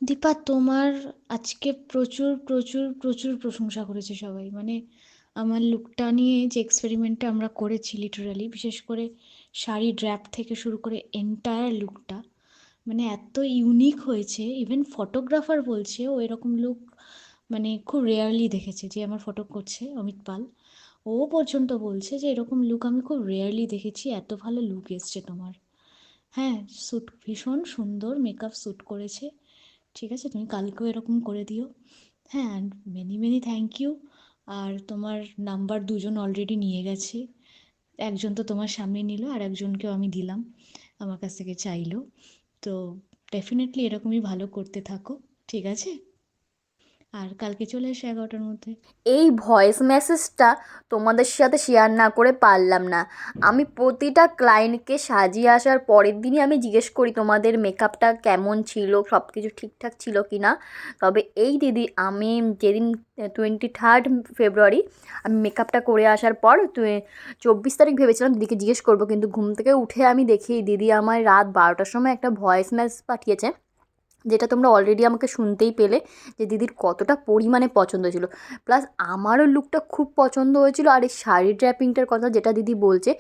দীপা, তোমার আজকে প্রচুর প্রচুর প্রচুর প্রশংসা করেছে সবাই। মানে আমার লুকটা নিয়ে যে এক্সপেরিমেন্টটা আমরা করেছি, লিটারালি বিশেষ করে শাড়ি ড্র্যাপ থেকে শুরু করে এন্টায়ার লুকটা, মানে এত ইউনিক হয়েছে। ইভেন ফটোগ্রাফার বলছে ও এরকম লুক মানে খুব রেয়ারলি দেখেছে, যে আমার ফটো করছে অমিত পাল। ও পর্যন্ত বলছে যে এরকম লুক আমি খুব রেয়ারলি দেখেছি, এত ভালো লুক এসছে তোমার। হ্যাঁ, স্যুট ভীষণ সুন্দর, মেকআপ স্যুট করেছে। ঠিক আছে, তুমি কালকেও এরকম করে দিও। হ্যাঁ, and many many thank you. আর তোমার নাম্বার দুজন অলরেডি নিয়ে গেছে। একজন তো তোমার সামনে নিল, আর একজনকেও আমি দিলাম, আমার কাছ থেকে চাইলো। তো ডেফিনেটলি এরকমই ভালো করতে থাকো, ঠিক আছে? আর কালকে চলে এসো 11টার মধ্যে। এই ভয়েস মেসেজটা তোমাদের সাথে শেয়ার না করে পারলাম না। আমি প্রতিটা ক্লায়েন্টকে সাজিয়ে আসার পরের দিনই আমি জিজ্ঞেস করি তোমাদের মেকআপটা কেমন ছিল, সব কিছু ঠিকঠাক ছিল কি না। তবে এই দিদি, আমি যেদিন 23 ফেব্রুয়ারি আমি মেকআপটা করে আসার পর 24 তারিখ ভেবেছিলাম দিদিকে জিজ্ঞেস করবো, কিন্তু ঘুম থেকে উঠে আমি দেখি দিদি আমায় রাত 12টার সময় একটা ভয়েস মেসেজ পাঠিয়েছে, যেটা তোমরা অলরেডি আমাকে শুনতেই পেলে যে দিদির কতটা পরিমাণে পছন্দ ছিল। প্লাস আমারও লুকটা খুব পছন্দ হয়েছিল। আর এই শাড়ি ড্র্যাপিংটার কথা যেটা দিদি বলছে,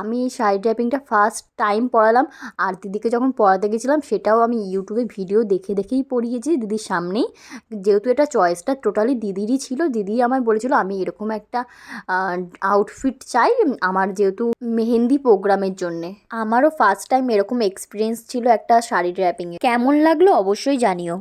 আমি এই শাড়ি ড্র্যাপিংটা ফার্স্ট টাইম পরালাম। আর দিদিকে যখন পরাতে গেছিলাম সেটাও আমি ইউটিউবে ভিডিও দেখে দেখেই পরিয়েছি দিদির সামনেই, যেহেতু এটা চয়েসটা টোটালি দিদিরই ছিল। দিদি আমায় বলেছিল আমি এরকম একটা আউটফিট চাই আমার যেহেতু মেহেন্দি প্রোগ্রামের জন্যে। আমারও ফার্স্ট টাইম এরকম এক্সপিরিয়েন্স ছিল একটা শাড়ি ড্র্যাপিংয়ে। কেমন লাগলো অবশ্যই জানিও।